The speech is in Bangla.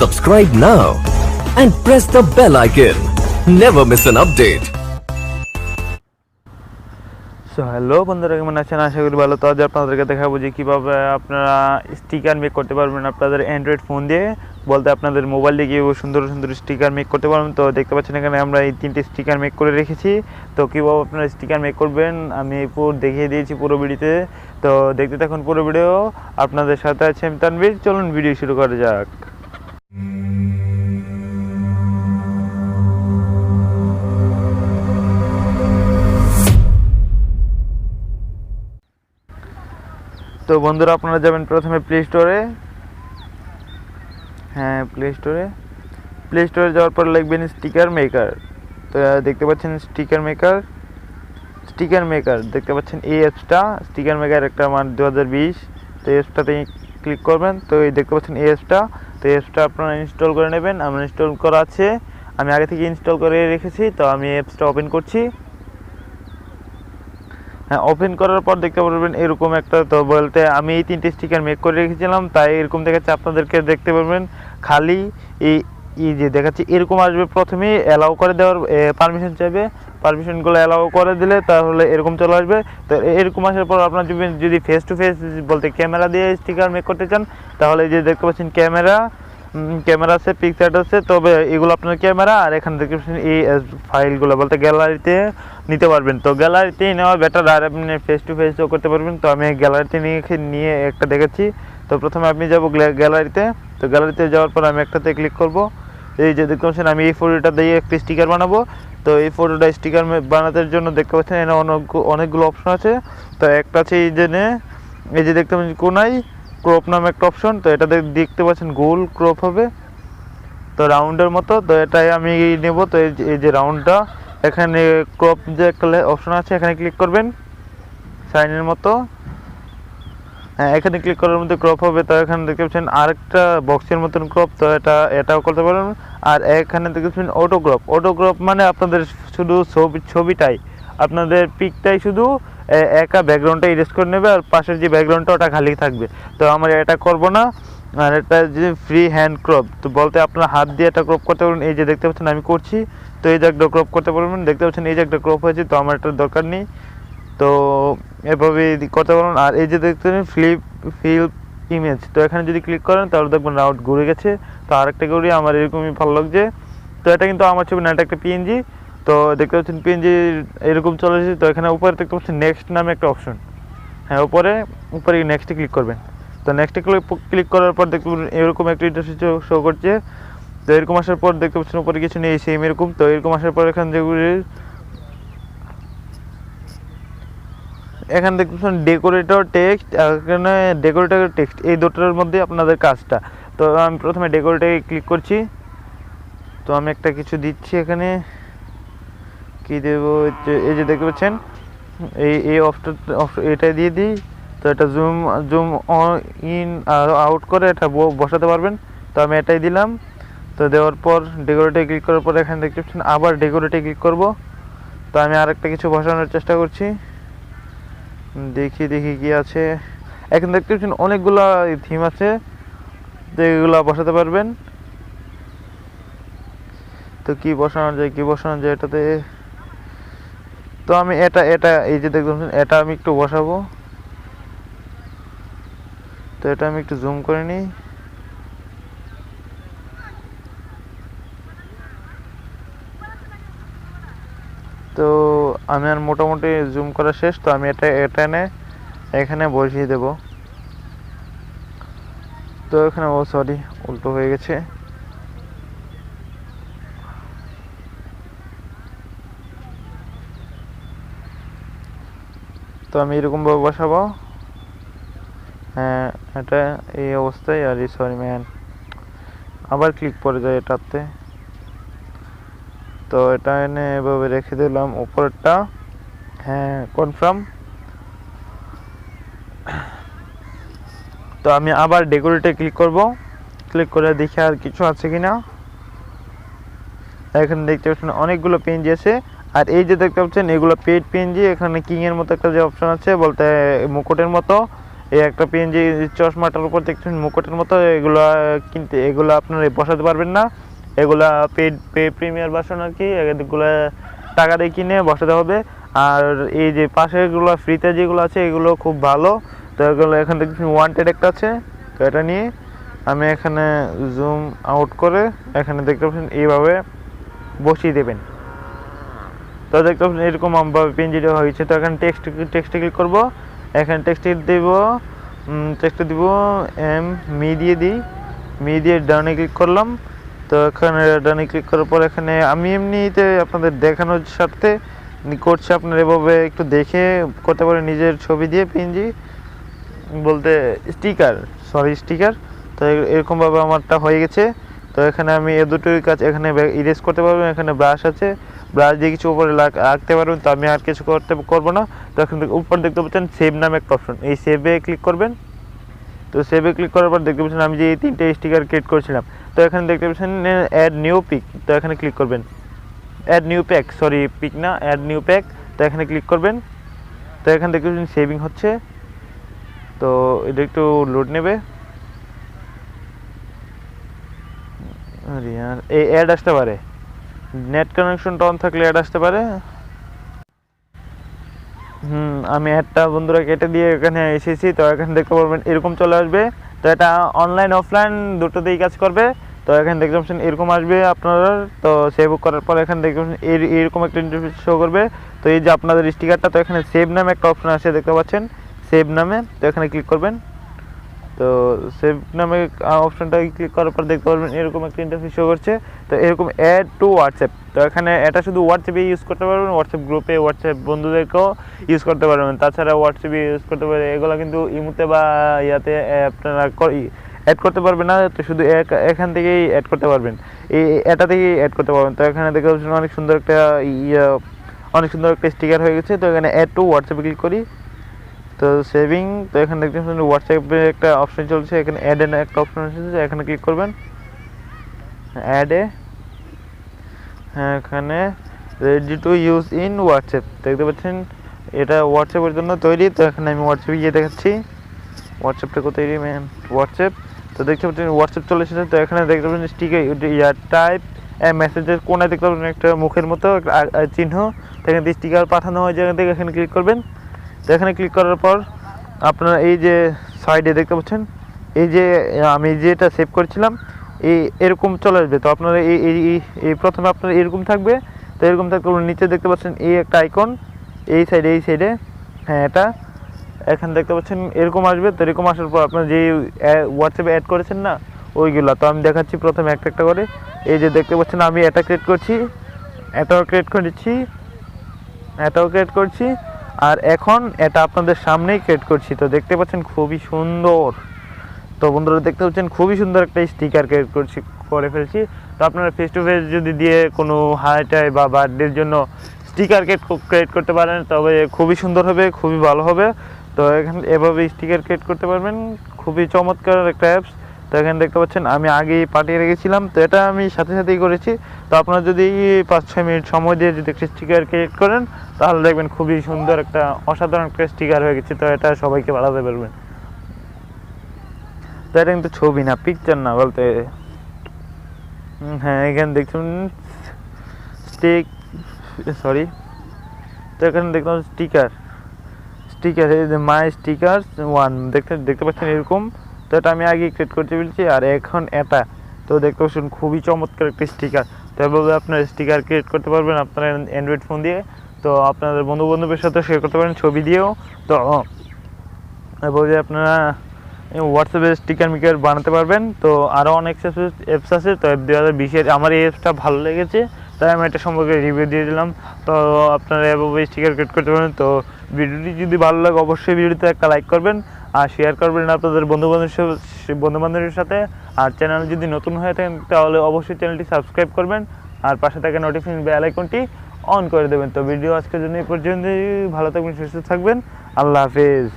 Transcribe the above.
Subscribe now and press the bell icon. Never miss an update. So hello বন্ধুরা, কেমন আছেন? আশা করি ভালো। তো আজ আপনাদেরকে দেখাবো যে কীভাবে আপনারা স্টিকার মেক করতে পারবেন আপনাদের অ্যান্ড্রয়েড ফোন দিয়ে, বলতে আপনাদের মোবাইল দিয়ে গিয়ে সুন্দর সুন্দর স্টিকার মেক করতে পারবেন। তো দেখতে পাচ্ছেন এখানে আমরা এই 3টে স্টিকার মেক করে রেখেছি। তো কীভাবে আপনারা স্টিকার মেক করবেন আমি দেখিয়ে দিয়েছি পুরো ভিডিওতে। তো দেখতে থাকুন পুরো ভিডিও। আপনাদের সাথে আছে আমি তানভীর। চলুন ভিডিও শুরু করা যাক। তো বন্ধুরা, আপনারা যাবেন প্রথমে প্লে স্টোরে। প্লে স্টোরে যাওয়ার পর লিখবেন স্টিকার মেকার। তো দেখতে পাচ্ছেন স্টিকার মেকার দেখতে পাচ্ছেন এই অ্যাপসটা স্টিকার মেকার একটা আমার 2020। তো এই অ্যাপসটাতে ক্লিক করবেন। তো এই দেখতে পাচ্ছেন এই অ্যাপসটা। তো এই অ্যাপসটা আপনারা ইনস্টল করে নেবেন। আমার ইনস্টল করা আছে, আমি আগে থেকে ইনস্টল করে রেখেছি। তো আমি অ্যাপসটা ওপেন করছি। ওপেন করার পর দেখতে পারবেন এরকম একটা, তো বলতে আমি এই 3টে স্টিকার মেক করে রেখেছিলাম তাই এরকম দেখাচ্ছে। আপনাদেরকে দেখতে পারবেন খালি এই যে দেখাচ্ছে এরকম আসবে। প্রথমেই অ্যালাউ করে দেওয়ার পারমিশন চাইবে, পারমিশনগুলো অ্যালাউ করে দিলে তাহলে এরকম চলে আসবে। তো এরকম আসার পর আপনার যদি ফেস টু ফেস বলতে ক্যামেরা দিয়ে স্টিকার মেক করতে চান তাহলে এই যে দেখতে পাচ্ছেন ক্যামেরা আছে, পিকচার আছে। তবে এগুলো আপনার ক্যামেরা, আর এখানে দেখতে পাচ্ছেন এই ফাইলগুলো বলতে গ্যালারিতে নিতে পারবেন। তো গ্যালারিতেই নেওয়া বেটার, আর আপনি ফেস টু ফেসও করতে পারবেন। তো আমি গ্যালারিতে নিয়ে একটা দেখাচ্ছি। তো প্রথমে আপনি যাব গ্যালারিতে। তো গ্যালারিতে যাওয়ার পর আমি একটাতে ক্লিক করব। এই যে দেখতে পাচ্ছেন আমি এই ফটোটা দিয়ে একটি স্টিকার বানাবো। তো এই ফটোটা স্টিকার বানাতে জন্য দেখতে পাচ্ছেন এখানে অনেকগুলো অপশন আছে। তো একটা আছে এই যে দেখতে পাচ্ছেন কোনায় ক্রপ নামে একটা অপশন। তো এটা দেখতে পাচ্ছেন গোল ক্রপ হবে, তো রাউন্ডের মতো। তো এটাই আমি নেব। তো এই যে রাউন্ডটা, এখানে ক্রপ যে একটা অপশন আছে এখানে ক্লিক করবেন সাইনের মতো। এখানে ক্লিক করার মধ্যে ক্রপ হবে। তো এখানে দেখতে পাচ্ছেন আরেকটা বক্সের মতন ক্রপ। তো এটাও করতে পারবেন। আর এখানে দেখতে পাচ্ছেন অটো ক্রপ মানে আপনাদের শুধু ছবিটাই, আপনাদের পিকটাই শুধু একা ব্যাকগ্রাউন্ডটা ইরেজ করে নেবে, আর পাশের যে ব্যাকগ্রাউন্ডটা ওটা খালি থাকবে। তো আমরা এটা করব না। আর এটা যে ফ্রি হ্যান্ড ক্রপ, তো বলতে আপনার হাত দিয়ে এটা ক্রপ করতে পারবেন। এই যে দেখতে পাচ্ছেন আমি করছি। তো এই যে একটা ক্রপ করতে পারবেন। দেখতে পাচ্ছেন এই যে একটা ক্রপ হয়েছে। তো আমার এটার দরকার নেই। তো এভাবে করতে পারবেন। আর এই যে দেখতে পাচ্ছেন ফিল ইমেজ, তো এখানে যদি ক্লিক করেন তাহলে দেখবেন রাউন্ড ঘুরে গেছে। তো আরেকটা করি, আমার এরকমই ভালো লাগছে। তো এটা কিন্তু আমার ছবি না, এটা একটা পিএনজি। তো দেখতে পাচ্ছেন পিএনজি এরকম চলে এসেছে। তো এখানে উপরে দেখতে পাচ্ছেন নেক্সট নামে একটা অপশন। উপরে নেক্সটে ক্লিক করবেন। তো নেক্সটে ক্লিক করার পর দেখতে পাচ্ছেন এরকম একটা ইন্টারফেস শো করছে। তো এরকম আসার পর দেখতে পাচ্ছেন উপরে কিছু নেই, সেম এরকম। তো এরকম আসার পর এখানে এখানে দেখতে পাচ্ছেন ডেকোরেটর টেক্সট, এখানে ডেকোরেটর টেক্সট, এই দুটোর মধ্যে আপনাদের কাজটা। তো আমি প্রথমে ডেকোরেটরে ক্লিক করছি। তো আমি একটা কিছু দিচ্ছি এখানে, কি দেবো, এই যে দেখতে পাচ্ছেন এই এটাই দিয়ে দিই। তো এটা জুম ইন আর আউট করে এটা বসাতে পারবেন। তো আমি এটাই দিলাম। তো দেওয়ার পর ডেকোরেটে ক্লিক করার পর এখানে দেখতে পাচ্ছেন আবার ডেকোরেটে ক্লিক করব। তো আমি আরেকটা কিছু বসানোর চেষ্টা করছি, দেখি কি আছে। এখন দেখতে পাচ্ছেন অনেকগুলা থিম আছে, তো এগুলা বসাতে পারবেন। তো কি বসানো যায় এটাতে। তো আমি এটা এই যে দেখতে পাচ্ছেন এটা আমি একটু বসাবো। তো এটা আমি একটু জুম করে নিই। তো আমি আর মোটামুটি জুম করা শেষ। তো আমি এটা এনে এখানে বসিয়ে দেব। তো এখানে সরি উল্টো হয়ে গেছে। তো আমি এরকমভাবে বসাবো। এটা এই অবস্থায়। আর সরি ম্যান, আবার ক্লিক করে যায় এটাতে। তো এটা এনে এভাবে রেখে দিলাম উপরেরটা। কনফার্ম। তো আমি আবার ডেকোরেটে ক্লিক করব। ক্লিক করে দেখি আর কিছু আছে কিনা। এখানে দেখতে পাচ্ছেন অনেকগুলো পেনজি আছে। আর এই যে দেখতে পাচ্ছেন এগুলো পেড পিএনজি। এখানে কিং এর মতো একটা যে অপশন আছে বলতে মুকুটের মতো, এই একটা পিএনজি চশমাটার উপর দেখছেন মুকুটের মতো, এগুলো আপনারা বসাতে পারবেন না, এগুলা প্রিমিয়ার ভার্সন আর কি, এগুলো টাকা দিয়ে কিনে বসাতে হবে। আর এই যে পাশেরগুলো ফ্রিতে যেগুলো আছে এগুলো খুব ভালো। তো এগুলো এখান থেকে ওয়ান্টেড একটা আছে, তো এটা নিয়ে আমি এখানে জুম আউট করে এখানে দেখতে পাচ্ছেন এইভাবে বসিয়ে দেবেন। তো দেখতে পাচ্ছেন এরকম আমভাবে পিএনজিটা হয়েছে। তো এখানে টেক্সটে ক্লিক করব, এখানে টেক্সটে দিব মি দিয়ে ডানে ক্লিক করলাম। তো এখানে ডানে ক্লিক করার পর এখানে আমি এমনিতে আপনাদের দেখানোর স্বার্থে করছি, আপনারা এভাবে একটু দেখে করতে পারেন নিজের ছবি দিয়ে পিএনজি বলতে স্টিকার। তো এরকমভাবে আমারটা হয়ে গেছে। তো এখানে আমি এ দুটোই কাজ এখানে ইরেজ করতে পারবেন, এখানে ব্রাশ আছে, ব্রাশ দিয়ে কিছু উপরে আঁকতে পারবেন। তো আমি আর কিছু করবো না। তো এখান থেকে উপর দেখতে পাচ্ছেন সেভ নামে একটা অপশন, এই সেভে ক্লিক করবেন। তো সেভে ক্লিক করার পর দেখতে পাচ্ছেন আমি যে এই 3টে স্টিকার ক্রিয়েট করেছিলাম, তো এখানে দেখতে পাচ্ছেন অ্যাড নিউ পিক, তো এখানে ক্লিক করবেন। অ্যাড নিউ প্যাক, পিক না, অ্যাড নিউ প্যাক, তো এখানে ক্লিক করবেন। তো এখানে দেখতে পাচ্ছেন সেভিং হচ্ছে, তো এটা একটু লোড নেবে। এই অ্যাড আসতে পারে, নেট কানেকশনটা অন থাকলে অ্যাড আসতে পারে। আমি অ্যাডটা বন্ধুরা কেটে দিয়ে এখানে এসেছি। তো এখানে দেখতে পারবেন এরকম চলে আসবে। তো এটা অনলাইন অফলাইন দুটোতেই কাজ করবে। তো এখানে দেখতে পাচ্ছেন এরকম আসবে আপনারা। তো সেভ করার পর এখানে দেখতে পাচ্ছেন এরকম একটা ইন্টারফেস শো করবে। তো এই যে আপনাদের স্টিকারটা, তো এখানে সেভ নামে একটা অপশন আছে দেখতে পাচ্ছেন, সেভ নামে, তো এখানে ক্লিক করবেন। তো সেভ নামে অপশনটা ক্লিক করার পর দেখতে পারবেন এরকম একটা ইন্টারফেস শো করছে। তো এরকম অ্যাড টু হোয়াটসঅ্যাপ, তো এখানে এটা শুধু হোয়াটসঅ্যাপে ইউজ করতে পারবেন, হোয়াটসঅ্যাপ গ্রুপে হোয়াটসঅ্যাপ বন্ধুদেরকেও ইউজ করতে পারবেন। তাছাড়া হোয়াটসঅ্যাপে ইউজ করতে পারে, এগুলো কিন্তু ইমুতে বা ইয়াতে আপনারা অ্যাড করতে পারবেন না। তো শুধু এখান থেকেই অ্যাড করতে পারবেন, এটা থেকেই অ্যাড করতে পারবেন। তো এখানে দেখতে পাচ্ছেন অনেক সুন্দর একটা স্টিকার হয়ে গেছে। তো এখানে অ্যাড টু হোয়াটসঅ্যাপে ক্লিক করি, তো সেভিং। তো এখানে দেখতে পাচ্ছেন হোয়াটসঅ্যাপে একটা অপশন চলছে, এখানে অ্যাড এর একটা অপশন এসেছে, এখানে ক্লিক করবেন। অ্যাডে এখানে ready to use in WhatsApp, দেখতে পাচ্ছেন এটা হোয়াটসঅ্যাপের জন্য তৈরি। তো এখানে আমি হোয়াটসঅ্যাপে গিয়ে দেখাচ্ছি, হোয়াটসঅ্যাপটা কোথায় হোয়াটসঅ্যাপ। তো দেখতে পাচ্ছেন হোয়াটসঅ্যাপ চলে এসেছে। তো এখানে দেখতে পাচ্ছেন স্টিকার টাইপ মেসেজের কোনায় দেখতে পাচ্ছেন একটা মুখের মতো চিহ্ন, এখানে স্টিকার পাঠানো হয় যেখান থেকে, এখানে ক্লিক করবেন। তো এখানে ক্লিক করার পর আপনারা এই যে সাইডে দেখতে পাচ্ছেন এই যে আমি যেটা সেভ করেছিলাম এরকম চলে আসবে। তো আপনারা এই প্রথমে আপনার এরকম থাকবে। তো এরকম থাকতে নিচে দেখতে পাচ্ছেন এই একটা আইকন, এই সাইডে হ্যাঁ এটা এখানে দেখতে পাচ্ছেন এরকম আসবে। তো এরকম আসার পর আপনার যে হোয়াটসঅ্যাপে অ্যাড করেছেন না ওইগুলো, তো আমি দেখাচ্ছি প্রথমে একটা করে। এই যে দেখতে পাচ্ছেন আমি এটা ক্রিয়েট করছি, এটাও ক্রিয়েট করছি, আর এখন এটা আপনাদের সামনেই ক্রিয়েট করছি। তো দেখতে পাচ্ছেন খুবই সুন্দর। তো বন্ধুরা দেখতে পাচ্ছেন খুবই সুন্দর একটা স্টিকার ক্রিয়েট করে ফেলছি। তো আপনারা ফেস টু ফেস যদি দিয়ে কোনো হাইটাই বা বার্থডের জন্য স্টিকার ক্রিয়েট করতে পারেন তবে খুবই সুন্দর হবে, খুবই ভালো হবে। তো এখানে এভাবে স্টিকার ক্রিয়েট করতে পারবেন, খুবই চমৎকার একটা অ্যাপস। তো এখানে দেখতে পাচ্ছেন আমি আগেই পাঠিয়ে রেখেছিলাম, তো এটা আমি সাথেই করেছি। তো আপনারা যদি 5-6 মিনিট সময় দিয়ে যদি একটা স্টিকার ক্রিয়েট করেন তাহলে দেখবেন খুবই সুন্দর একটা অসাধারণ একটা স্টিকার হয়ে গেছে। তো এটা সবাইকে পাঠাতে পারবেন। তো এটা কিন্তু ছবি না, পিকচার না বলতে, হ্যাঁ এখানে দেখছেন তো এখানে দেখলাম স্টিকার এই যে মাই স্টিকার্স 1 দেখতে পাচ্ছেন এরকম। তো এটা আমি আগে ক্রিয়েট করতে বলছি, আর এখন এটা তো দেখতে পাচ্ছেন খুবই চমৎকার একটা স্টিকার। তো এভাবে আপনার স্টিকার ক্রিয়েট করতে পারবেন আপনার অ্যান্ড্রয়েড ফোন দিয়ে। তো আপনাদের বন্ধুবান্ধবের সাথে শেয়ার করতে পারেন ছবি দিয়েও। তো এভাবে আপনারা হোয়াটসঅ্যাপে স্টিকার মিকার বানাতে পারবেন। তো আরও অনেক অ্যাপস আছে। তো 2020 আমার এই অ্যাপসটা ভালো লেগেছে তাই আমি এটা সম্পর্কে রিভিউ দিয়ে দিলাম। তো আপনারা এভাবে স্টিকার ক্রিয়েট করতে পারেন। তো ভিডিওটি যদি ভালো লাগে অবশ্যই ভিডিওতে একটা লাইক করবেন আর শেয়ার করবেন আপনাদের বন্ধুবান্ধবের সাথে। আর চ্যানেল যদি নতুন হয়ে থাকেন তাহলে অবশ্যই চ্যানেলটি সাবস্ক্রাইব করবেন আর পাশে থাকা নোটিফিকেশন বেল আইকনটি অন করে দেবেন। তো ভিডিও আজকের জন্য এই পর্যন্তই, ভালো থাকবেন, সুস্থ থাকবেন, আল্লাহ হাফেজ।